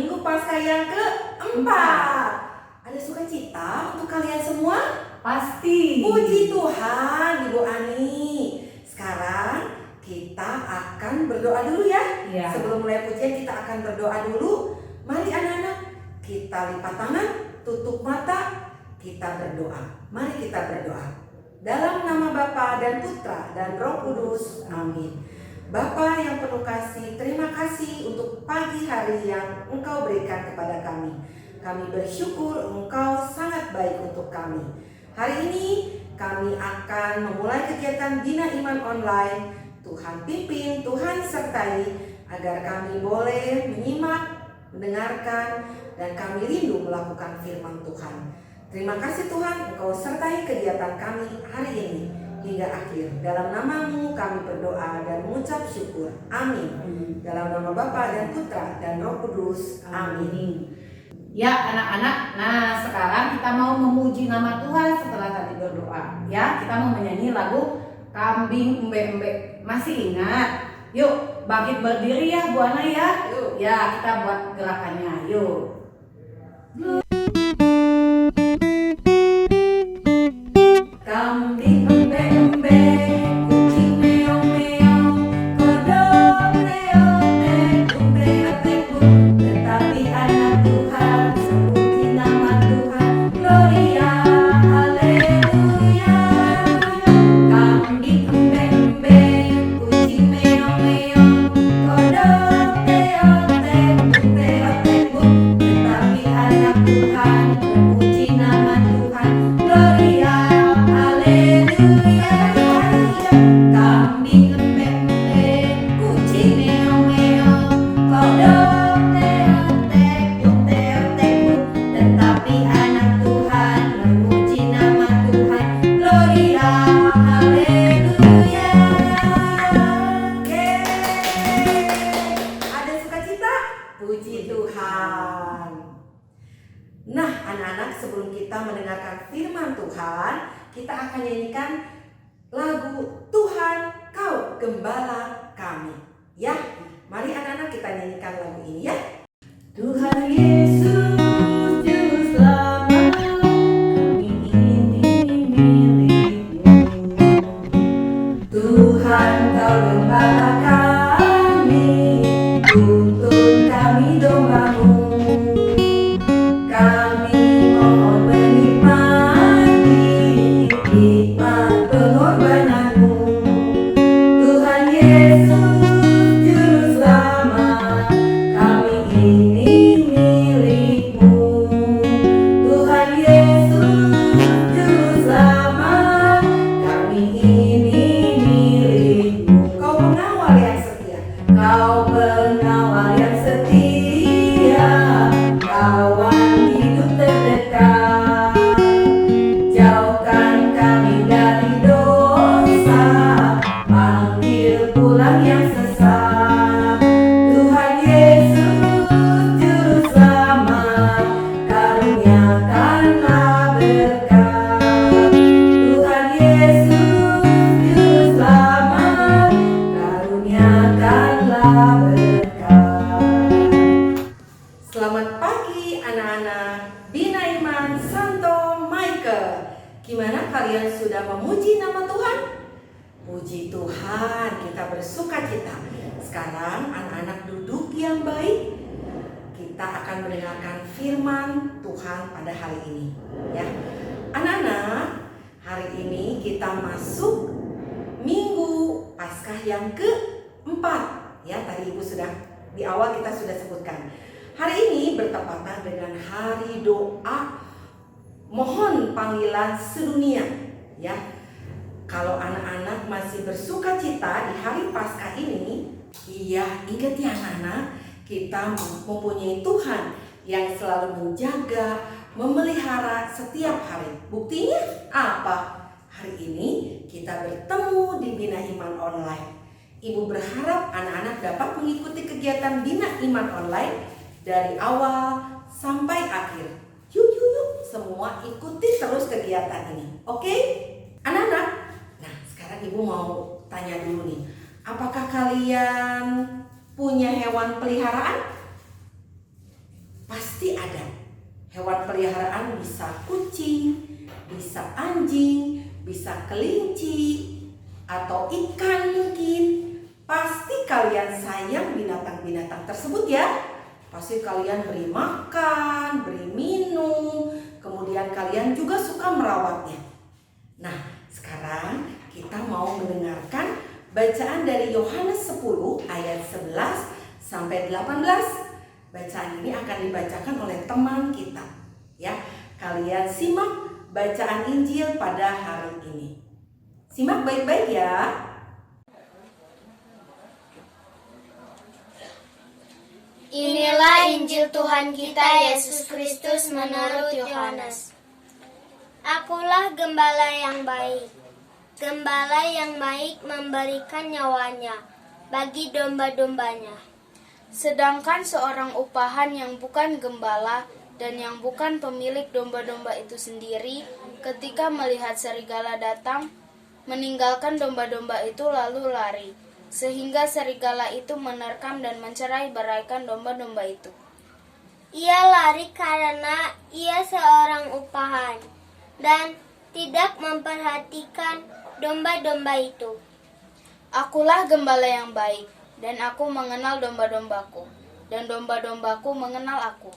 Minggu Paskah yang keempat. Ada sukacita untuk kalian semua? Pasti. Puji Tuhan, Ibu Ani. Sekarang kita akan berdoa dulu ya. Ya. Sebelum mulai pujian kita akan berdoa dulu. Mari anak-anak, kita lipat tangan, tutup mata, kita berdoa. Mari kita berdoa. Dalam nama Bapa dan Putra dan Roh Kudus. Amin. Bapa yang penuh kasih, terima kasih untuk pagi hari yang Engkau berikan kepada kami. Kami bersyukur Engkau sangat baik untuk kami. Hari ini kami akan memulai kegiatan Bina Iman Online. Tuhan pimpin, Tuhan sertai agar kami boleh menyimak, mendengarkan, dan kami rindu melakukan firman Tuhan. Terima kasih Tuhan, Engkau sertai kegiatan kami hari ini hingga akhir. Dalam nama-Mu kami berdoa dan mengucap syukur. Amin. Dalam nama Bapa dan Putra dan Roh Kudus. Amin. Ya anak-anak, nah sekarang kita mau memuji nama Tuhan setelah tadi berdoa. Ya, kita mau menyanyi lagu Kambing Embe-Embe. Masih ingat? Yuk, bangkit berdiri ya Bu Ana ya. Yuk. Ya, kita buat gerakannya. Yuk. Kambing embe-embe, kucing meong-meong, kodok leot-tekung leot-tekung, tetapi anak Tuhan sebuti nama Tuhan, Gloria, Haleluya. Kambing embe-embe, kucing meong-meong, kodok leot-tekung leot-tekung, tetapi anak Tuhan memuji nama Tuhan, Gloria. Kambing embe-embe, kucing meong-meong, kodok teot-tekung teot-tekung, tetapi anak Tuhan memuji nama Tuhan, Gloria, Haleluya. Ada sukacita? Puji Tuhan. Nah anak-anak, sebelum kita mendengarkan firman Tuhan, kita akan nyanyikan lagu Tuhan Kau Gembala Kami. Ya, mari anak-anak kita nyanyikan lagu ini ya. Tuhan Yesus Juru Selamat, kami ini milik-Mu. Tuhan Kau Gembala kami, tuntun kami domba-Mu. Kami mohon menikmati hikmat pengorbanan-Mu. Tuhan Yesus Juru Selamat, kami ini milik-Mu. Tuhan Yesus Juru Selamat, kami ini milik-Mu. Kau pengawal yang setia, Kau pengawal yang setia, kawan hidup terdekat. Jauhkan kami dari dosa, panggil pulang yang sesat. Tuhan Yesus Juru Selamat, karuniakanlah berkat. Tuhan Yesus Juru Selamat, karuniakanlah berkat. Selamat pagi anak-anak Bina Iman Santo Michael. Gimana kalian sudah memuji nama Tuhan? Puji Tuhan, kita bersukacita. Sekarang anak-anak duduk yang baik. Kita akan mendengarkan firman Tuhan pada hari ini. Ya, anak-anak, hari ini kita masuk Minggu Paskah yang keempat. Ya, tadi Ibu sudah di awal kita sudah sebutkan. Hari ini bertepatan dengan hari doa mohon panggilan sedunia. Ya, kalau anak-anak masih bersukacita di hari Paskah ini, iya, ingat ya anak-anak, kita mempunyai Tuhan yang selalu menjaga, memelihara setiap hari. Buktinya apa? Hari ini kita bertemu di Bina Iman Online. Ibu berharap anak-anak dapat mengikuti kegiatan Bina Iman Online dari awal sampai akhir. Yuk, semua ikuti terus kegiatan ini. Oke? Anak-anak, nah sekarang Ibu mau tanya dulu nih. Apakah kalian punya hewan peliharaan? pasti ada. Hewan peliharaan bisa kucing, bisa anjing, bisa kelinci, atau ikan mungkin. Pasti kalian sayang binatang-binatang tersebut ya. Pasti kalian beri makan, beri minum, kemudian kalian juga suka merawatnya. Nah, sekarang kita mau mendengarkan bacaan dari Yohanes 10 ayat 11 sampai 18. Bacaan ini akan dibacakan oleh teman kita. Ya, kalian simak bacaan Injil pada hari ini. Simak baik-baik ya. Inilah Injil Tuhan kita Yesus Kristus menurut Yohanes. Akulah gembala yang baik. Gembala yang baik memberikan nyawanya bagi domba-dombanya. Sedangkan seorang upahan yang bukan gembala dan yang bukan pemilik domba-domba itu sendiri, ketika melihat serigala datang, meninggalkan domba-domba itu lalu lari, sehingga serigala itu menerkam dan mencerai-beraikan domba-domba itu. Ia lari karena ia seorang upahan dan tidak memperhatikan domba-domba itu. Akulah gembala yang baik, dan aku mengenal domba-dombaku, dan domba-dombaku mengenal aku.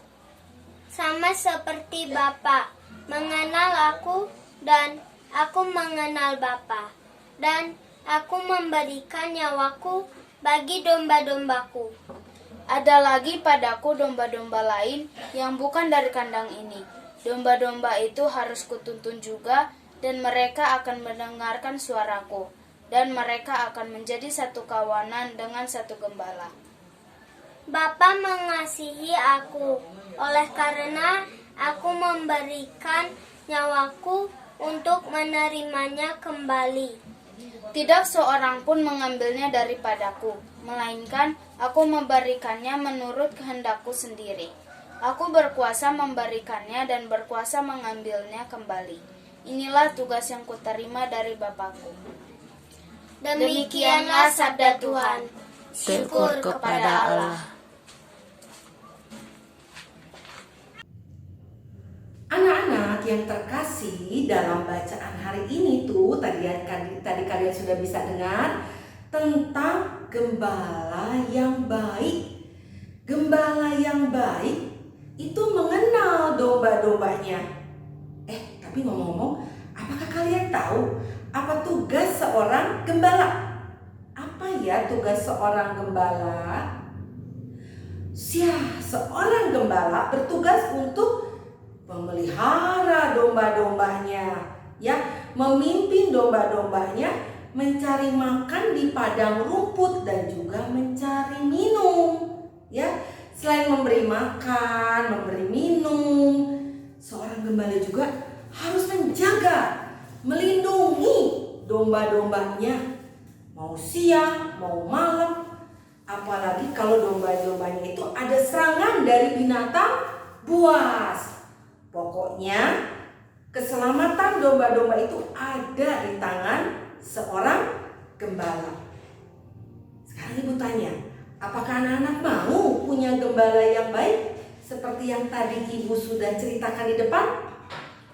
Sama seperti Bapa mengenal aku dan aku mengenal Bapa, dan aku memberikan nyawaku bagi domba-dombaku. Ada lagi padaku domba-domba lain yang bukan dari kandang ini. Domba-domba itu harus kutuntun juga, dan mereka akan mendengarkan suaraku, dan mereka akan menjadi satu kawanan dengan satu gembala. Bapa mengasihi aku, oleh karena aku memberikan nyawaku untuk menerimanya kembali. Tidak seorang pun mengambilnya daripadaku, melainkan aku memberikannya menurut kehendakku sendiri. Aku berkuasa memberikannya dan berkuasa mengambilnya kembali. Inilah tugas yang kuterima dari Bapakku. Demikianlah sabda Tuhan. Syukur kepada Allah. Anak-anak yang terkasih, dalam bacaan hari ini tuh tadi kalian sudah bisa dengar tentang gembala yang baik. Gembala yang baik itu mengenal domba-dombanya. Tapi ngomong-ngomong, apakah kalian tahu apa tugas seorang gembala? Apa ya tugas seorang gembala? Seorang gembala bertugas untuk memelihara domba-dombanya, ya, memimpin domba-dombanya mencari makan di padang rumput dan juga mencari minum, ya. Selain memberi makan, memberi minum, seorang gembala juga harus menjaga, melindungi domba-dombanya, mau siang, mau malam. Apalagi kalau domba-dombanya itu ada serangan dari binatang buas. Pokoknya keselamatan domba-domba itu ada di tangan seorang gembala. Sekarang ibu tanya, apakah anak-anak mau punya gembala yang baik seperti yang tadi ibu sudah ceritakan di depan?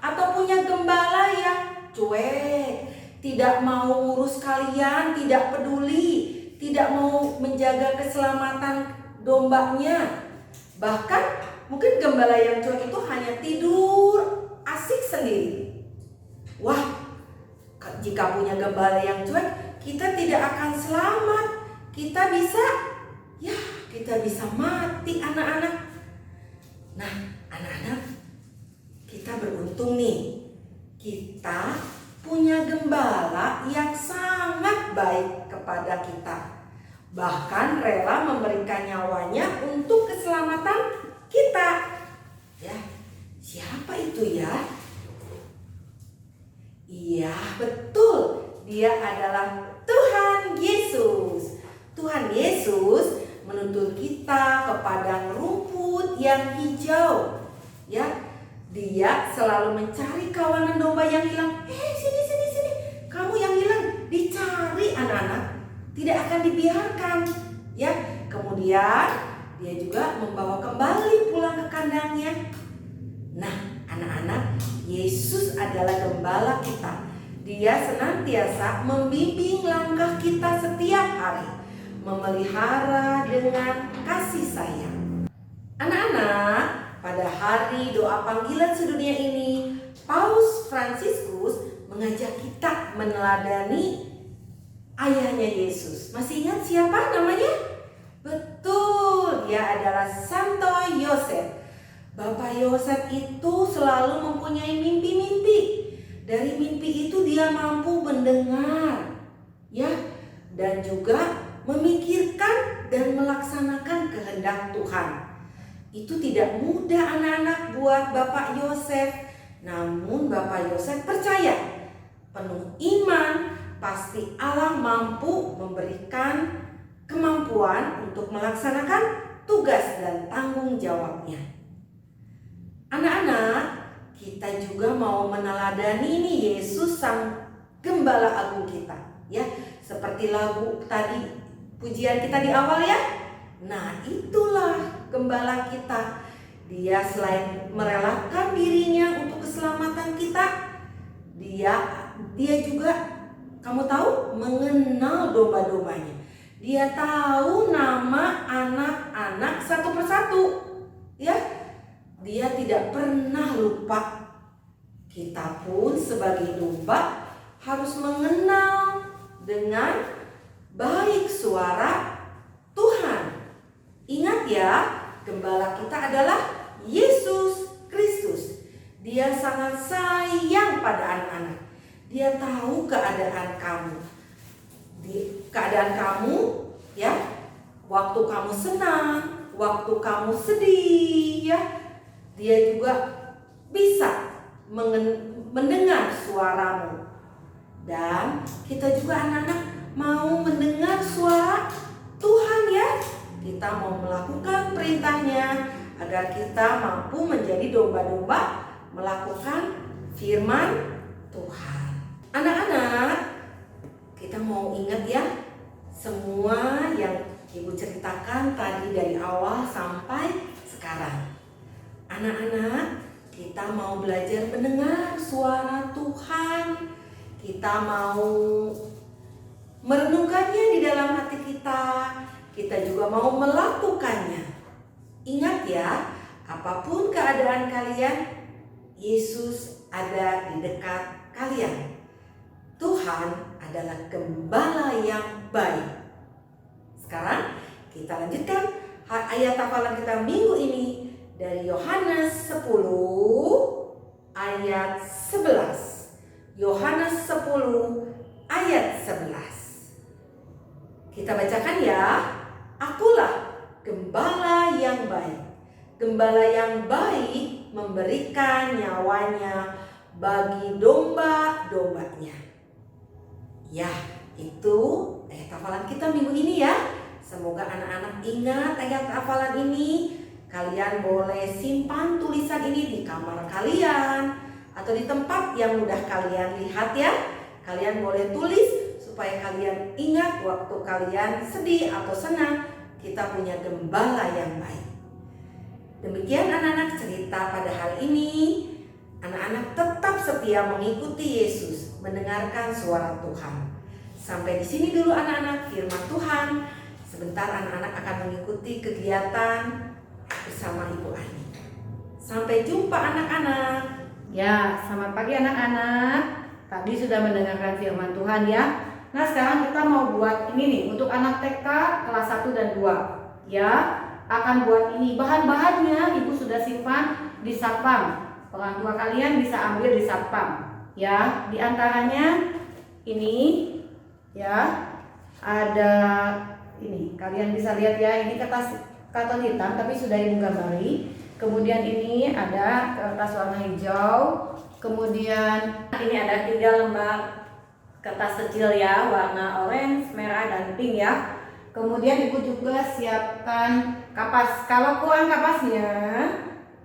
Atau punya gembala yang cuek, tidak mau ngurus kalian, tidak peduli, tidak mau menjaga keselamatan dombanya? Bahkan mungkin gembala yang cuek itu hanya tidur asik sendiri. Wah, jika punya gembala yang cuek, kita tidak akan selamat. Kita bisa mati, anak-anak. Nah, anak-anak, kita beruntung nih. Kita punya gembala yang sangat baik kepada kita. Bahkan rela memberikan nyawanya untuk keselamatan kita. Ya, siapa itu ya? Iya, betul. Dia adalah Tuhan Yesus. Tuhan Yesus menuntun kita ke padang rumput yang hijau. Ya, dia selalu mencari kawanan domba yang hilang. Sini. Kamu yang hilang, dicari anak-anak. Tidak akan dibiarkan. Ya, kemudian dia juga membawa kembali pulang ke kandang kandangnya? Nah, anak-anak, Yesus adalah gembala kita. Dia senantiasa membimbing langkah kita setiap hari, memelihara dengan kasih sayang. Anak-anak, pada hari doa panggilan sedunia ini, Paus Fransiskus mengajak kita meneladani ayahnya Yesus. Masih ingat siapa namanya? Betul, dia adalah Santo Yosef. Bapak Yosef itu selalu mempunyai mimpi-mimpi. Dari mimpi itu dia mampu mendengar, ya, dan juga memikirkan dan melaksanakan kehendak Tuhan. Itu tidak mudah anak-anak buat Bapak Yosef. Namun Bapak Yosef percaya, penuh iman, pasti Allah mampu memberikan kemampuan untuk melaksanakan tugas dan tanggung jawabnya. Anak-anak, kita juga mau meneladani ini Yesus sang gembala agung kita, ya. Seperti lagu tadi, pujian kita di awal ya. Nah, itulah gembala kita. Dia selain merelakan dirinya untuk keselamatan kita, dia juga, kamu tahu, mengenal domba-dombanya. Dia tahu nama anak-anak satu persatu, ya. Dia tidak pernah lupa. Kita pun sebagai domba harus mengenal dengan baik suara Tuhan. Ingat ya, gembala kita adalah Yesus Kristus. Dia sangat sayang pada anak-anak. Dia tahu keadaan kamu. Keadaan kamu, ya, waktu kamu senang, waktu kamu sedih, ya. Dia juga bisa mendengar suaramu. Dan kita juga anak-anak mau mendengar suara Tuhan, ya. Kita mau melakukan perintahnya agar kita mampu menjadi domba-domba melakukan firman Tuhan. Anak-anak, kita mau ingat ya, semua yang Ibu ceritakan tadi dari awal sampai sekarang. Anak-anak, kita mau belajar mendengar suara Tuhan. Kita mau merenungkannya di dalam hati kita. Kita juga mau melakukannya. Ingat ya, apapun keadaan kalian, Yesus ada di dekat kalian. Tuhan adalah gembala yang baik. Sekarang kita lanjutkan ayat hafalan kita minggu ini dari Yohanes 10 ayat 11. Yohanes 10 ayat 11. Kita bacakan ya. Akulah gembala yang baik. Gembala yang baik memberikan nyawanya bagi domba-dombanya. Ya, itu ayat hafalan kita minggu ini ya. Semoga anak-anak ingat ayat hafalan ini. Kalian boleh simpan tulisan ini di kamar kalian atau di tempat yang mudah kalian lihat ya. Kalian boleh tulis supaya kalian ingat waktu kalian sedih atau senang, kita punya gembala yang baik. Demikian anak-anak cerita pada hari ini. Anak-anak tetap setia mengikuti Yesus, mendengarkan suara Tuhan. Sampai di sini dulu anak-anak firman Tuhan. Sebentar anak-anak akan mengikuti kegiatan bersama Ibu Ani. Sampai jumpa anak-anak. Ya, selamat pagi anak-anak. Tadi sudah mendengarkan firman Tuhan ya. Nah, sekarang kita mau buat ini nih untuk anak TK kelas 1 dan 2. Ya, akan buat ini. Bahan-bahannya Ibu sudah simpan di satpam. Orang tua kalian bisa ambil di satpam. Ya, di antaranya ini ya. Ada ini. Kalian bisa lihat ya, ini kertas karton hitam tapi sudah Ibu gambari. Kemudian ini ada kertas warna hijau. Kemudian ini ada 3 lembar kertas kecil ya, warna orange, merah, dan pink ya. Kemudian Ibu juga siapkan kapas. Kalau kurang kapasnya,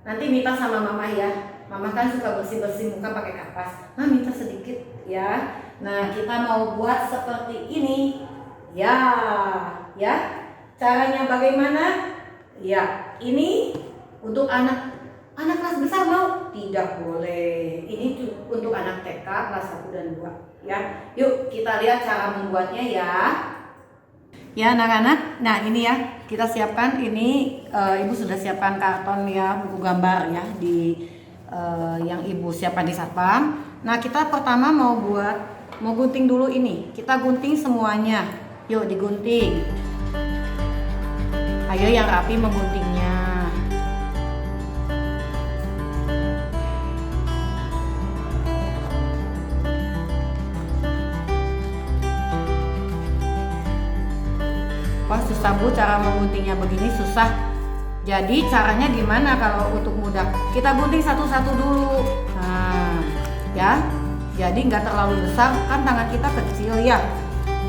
nanti minta sama Mama ya. Mama kan suka bersih-bersih muka pakai kapas. Nah, minta sedikit ya. Nah, kita mau buat seperti ini. Ya, ya. Caranya bagaimana? Ya, ini untuk anak besar mau? Tidak boleh. Ini untuk anak TK kelas 1 dan 2 ya. Yuk kita lihat cara membuatnya ya. Ya anak-anak, nah ini ya kita siapkan ini ibu sudah siapkan karton ya, buku gambar ya di yang ibu siapkan di satpam. Nah kita pertama mau gunting dulu ini. Kita gunting semuanya. Yuk digunting. Ayo yang rapi mengguntingnya. Wah susah Bu, cara mengguntingnya begini susah. Jadi caranya gimana kalau untuk mudah? Kita gunting satu-satu dulu. Nah, ya. Jadi nggak terlalu besar, kan tangan kita kecil ya.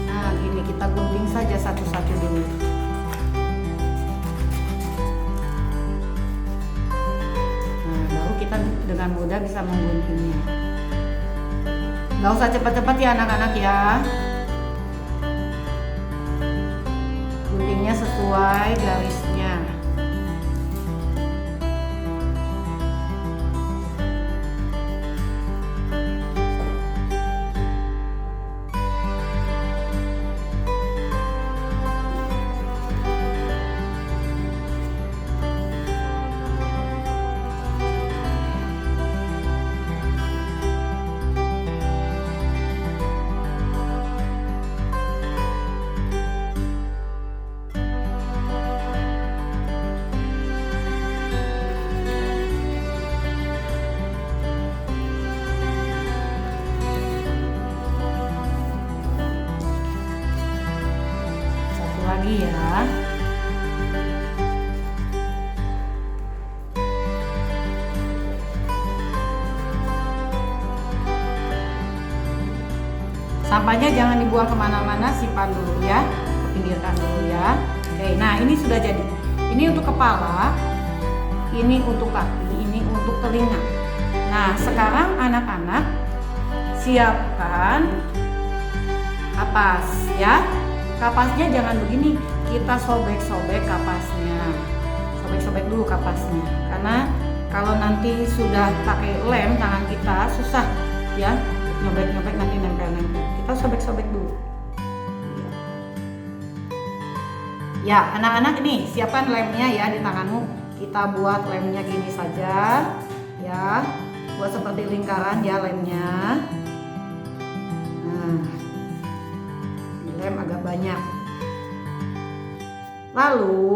Nah, gini kita gunting saja satu-satu dulu. Nah, baru kita dengan mudah bisa mengguntingnya. Nggak usah cepat-cepat ya anak-anak ya. Guntingnya sesuai garisnya. Lagi ya. Sampahnya jangan dibuang kemana-mana, simpan dulu ya, pinggirkan dulu ya. Oke, nah ini sudah jadi. Ini untuk kepala, ini untuk kaki, ini untuk telinga. Nah sekarang anak-anak siapkan kapas ya. Kapasnya jangan begini, kita sobek-sobek kapasnya. Sobek-sobek dulu kapasnya. Karena kalau nanti sudah pakai lem tangan kita susah ya. Nyobek-nyobek nanti nempel-nempel. Kita sobek-sobek dulu. Ya, anak-anak ini siapkan lemnya ya di tanganmu. Kita buat lemnya gini saja ya. Buat seperti lingkaran ya lemnya. Nah, lem agak banyak. Lalu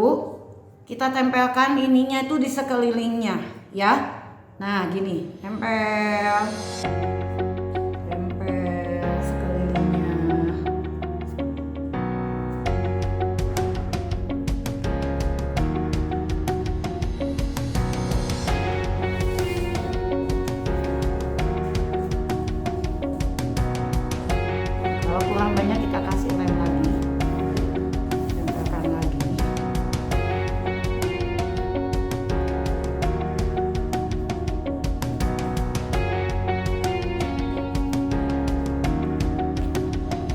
kita tempelkan ininya itu di sekelilingnya ya. Nah gini, tempel sekelilingnya. Kalau kurang banyak kita kasih lem lagi, tempelkan lagi.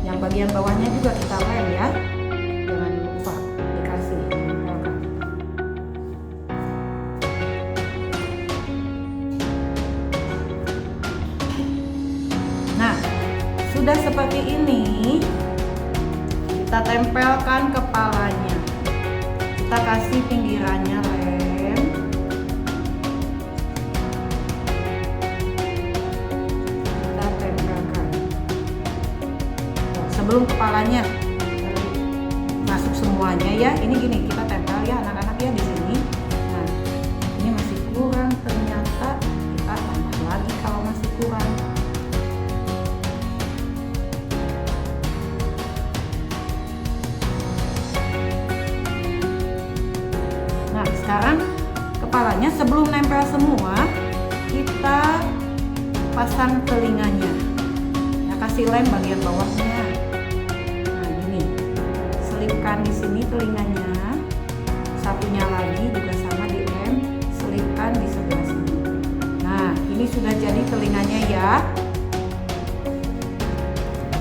Yang bagian bawahnya juga kita lem ya, jangan lupa dikasih tempelkan. Nah sudah seperti ini, kita tempelkan kepalanya. Kita kasih pinggirannya lem. Kita tempelkan. Sebelum kepalanya masuk semuanya ya. Ini gini, kita tempel ya anak-anak ya di sini. Nah, ini masih kurang ternyata, kita tambah lagi kalau masih kurang. Nah sekarang kepalanya sebelum nempel semua, kita pasang telinganya ya, kasih lem bagian bawahnya. Nah gini, selipkan di sini telinganya, satunya lagi juga sama di lem, selipkan di sebelah sini. Nah ini sudah jadi telinganya ya.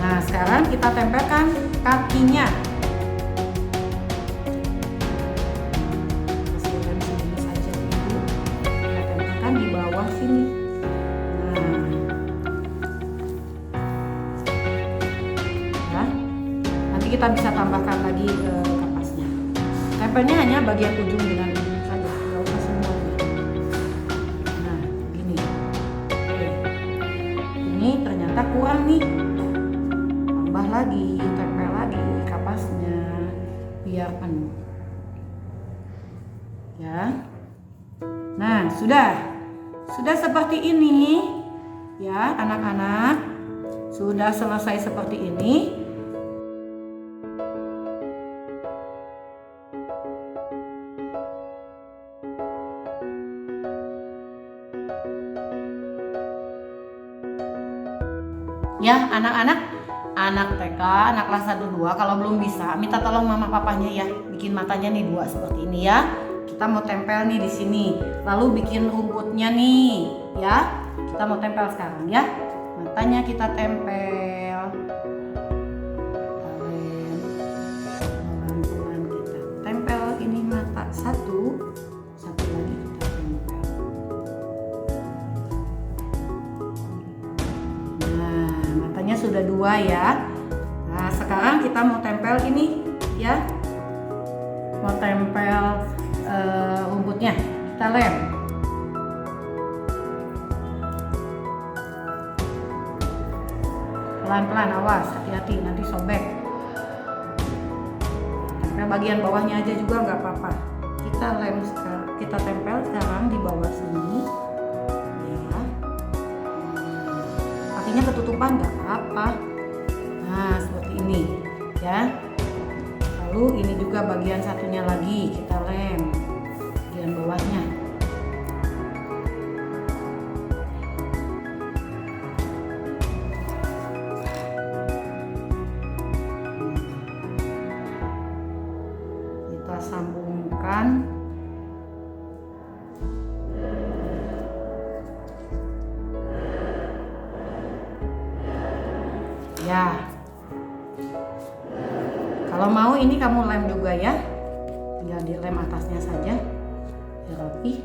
Nah sekarang kita tempelkan kakinya. Di ini. Nah, nanti kita bisa tambahkan lagi kapasnya. Tempelnya hanya bagian ujung dengan ujung saja, nggak usah semuanya. Nah, gini. Oke. Ini ternyata kurang nih. Tambah lagi, tempel lagi kapasnya biar penuh. Ya. Nah, sudah seperti ini ya anak-anak, sudah selesai seperti ini. Ya anak-anak, anak TK, anak kelas 1-2 kalau belum bisa minta tolong mama papanya ya, bikin matanya nih 2 seperti ini ya. Kita mau tempel nih di sini, lalu bikin rumputnya nih ya. Kita mau tempel sekarang ya. Matanya kita tempel. Pelan-pelan kita tempel ini mata satu lagi kita tempel. Nah, matanya sudah 2 ya. Nah, sekarang kita mau tempel ini ya. Mau tempel rumputnya, kita lem. Pelan-pelan, awas, hati-hati nanti sobek. Tempel bagian bawahnya aja juga nggak apa-apa. Kita lem sekarang, kita tempel sekarang di bawah sini. Ya. Kakinya ketutupan nggak apa-apa. Nah, seperti ini, ya. Lalu ini juga bagian satunya lagi kita lem. Bagian bawahnya. Kita sambungkan. Ya. Kalau mau ini kamu lem juga ya. Tinggal dilem atasnya saja. Biar rapi.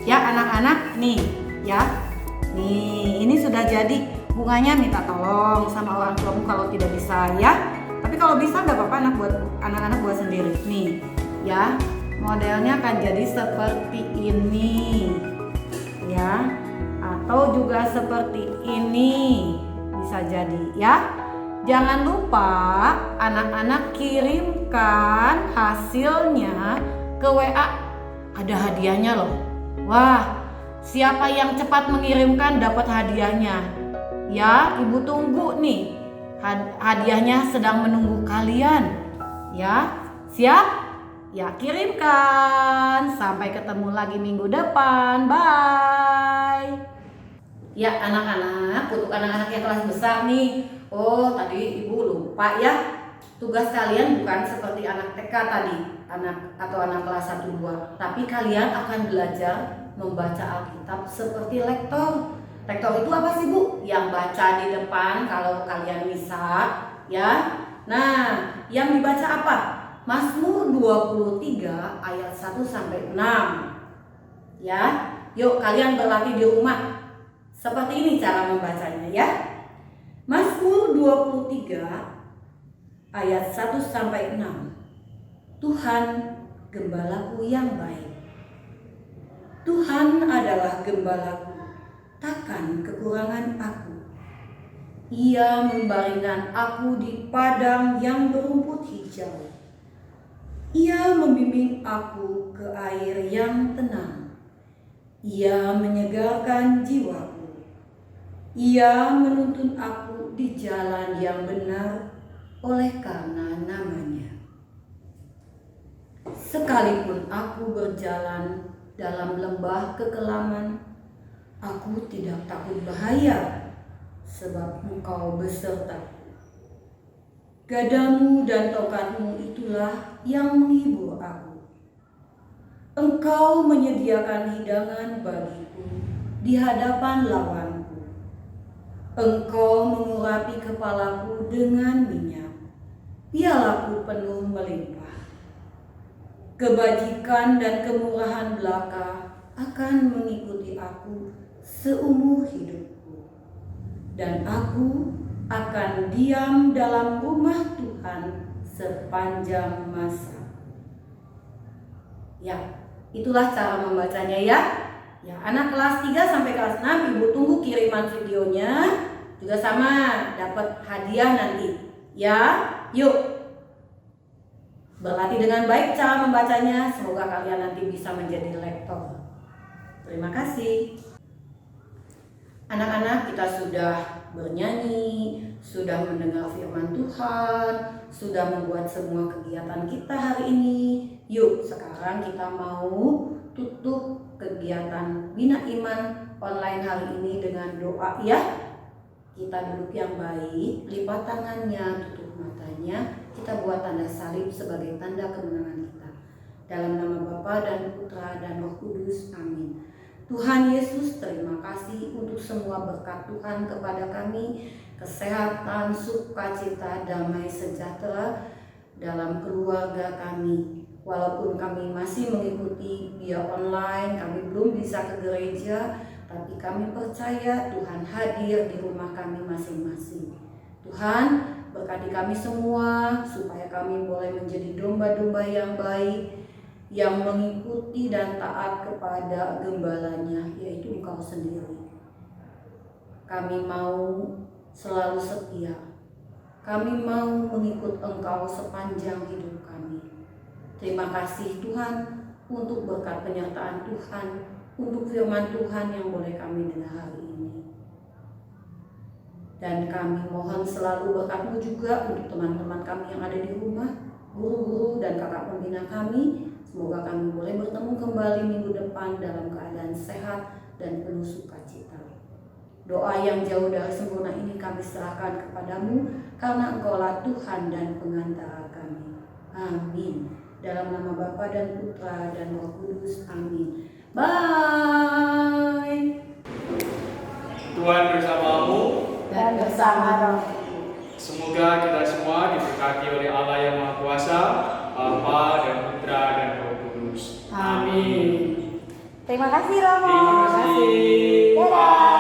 Ya anak-anak nih ya, nih ini sudah jadi. Bunganya minta tolong sama orang tuamu kalau tidak bisa ya. Tapi kalau bisa nggak apa-apa, anak-anak buat sendiri nih ya. Modelnya akan jadi seperti ini ya, atau juga seperti ini bisa jadi ya. Jangan lupa anak-anak kirimkan hasilnya ke WA, ada hadiahnya loh. Wah, siapa yang cepat mengirimkan dapat hadiahnya. Ya, ibu tunggu nih. Hadiahnya sedang menunggu kalian. Ya, siap? Ya, kirimkan. Sampai ketemu lagi minggu depan. Bye. Ya, anak-anak, untuk anak-anak yang kelas besar nih. Oh, tadi ibu lupa ya. Tugas kalian bukan seperti anak TK tadi, anak kelas 1-2, tapi kalian akan belajar membaca Alkitab seperti lektor. Lektor itu apa sih Bu? Yang baca di depan kalau kalian bisa ya. Nah, yang dibaca apa? Mazmur 23 ayat 1 sampai 6. Ya. Yuk kalian berlatih di rumah. Seperti ini cara membacanya ya. Mazmur 23 ayat 1 sampai 6. Tuhan gembalaku yang baik. Tuhan adalah gembalaku, takkan kekurangan aku. Ia membaringkan aku di padang yang berumput hijau. Ia membimbing aku ke air yang tenang. Ia menyegarkan jiwaku. Ia menuntun aku di jalan yang benar oleh karena namanya. Sekalipun aku berjalan dalam lembah kekelaman, aku tidak takut bahaya, sebab Engkau besertaku. Gadamu dan tongkatmu itulah yang menghibur aku. Engkau menyediakan hidangan bagiku di hadapan lawanku. Engkau mengurapi kepalaku dengan minyak, pialaku penuh melimpah. Kebajikan dan kemurahan belaka akan mengikuti aku seumur hidupku, dan aku akan diam dalam rumah Tuhan sepanjang masa. Ya, itulah cara membacanya ya. Ya, anak kelas 3 sampai kelas 6 Ibu tunggu kiriman videonya. Juga sama, dapat hadiah nanti. Ya, yuk. Berlatih dengan baik cara membacanya. Semoga kalian nanti bisa menjadi lektor. Terima kasih. Anak-anak, kita sudah bernyanyi, sudah mendengar firman Tuhan, sudah membuat semua kegiatan kita hari ini. Yuk, sekarang kita mau tutup kegiatan Bina Iman online hari ini dengan doa ya. Kita duduk yang baik, lipat tangannya, tutup matanya, kita buat tanda salib sebagai tanda kemenangan kita. Dalam nama Bapa dan Putra dan Roh Kudus, amin. Tuhan Yesus, terima kasih untuk semua berkat Tuhan kepada kami, kesehatan, sukacita, damai sejahtera dalam keluarga kami. Walaupun kami masih mengikuti via online, kami belum bisa ke gereja, tapi kami percaya Tuhan hadir di rumah kami masing-masing. Tuhan, berkati kami semua supaya kami boleh menjadi domba-domba yang baik, yang mengikuti dan taat kepada gembalanya, yaitu Engkau sendiri. Kami mau selalu setia. Kami mau mengikut Engkau sepanjang hidup kami. Terima kasih Tuhan untuk berkat penyertaan Tuhan, untuk firman Tuhan yang boleh kami dengar hari ini. Dan kami mohon selalu berkat-Mu juga untuk teman-teman kami yang ada di rumah, guru-guru dan kakak pembina kami. Semoga kami boleh bertemu kembali minggu depan dalam keadaan sehat dan penuh sukacita. Doa yang jauh dari sempurna ini kami serahkan kepadamu, karena Engkaulah Tuhan dan pengantara kami. Amin. Dalam nama Bapa dan Putra dan Roh Kudus. Amin. Bye. Tuhan bersamamu Dan bersama Roh. Semoga kita semua diberkati oleh Allah yang Maha Kuasa, Bapa dan Putra dan Roh Kudus. Amin. Terima kasih Romo. Terima kasih. Dadah.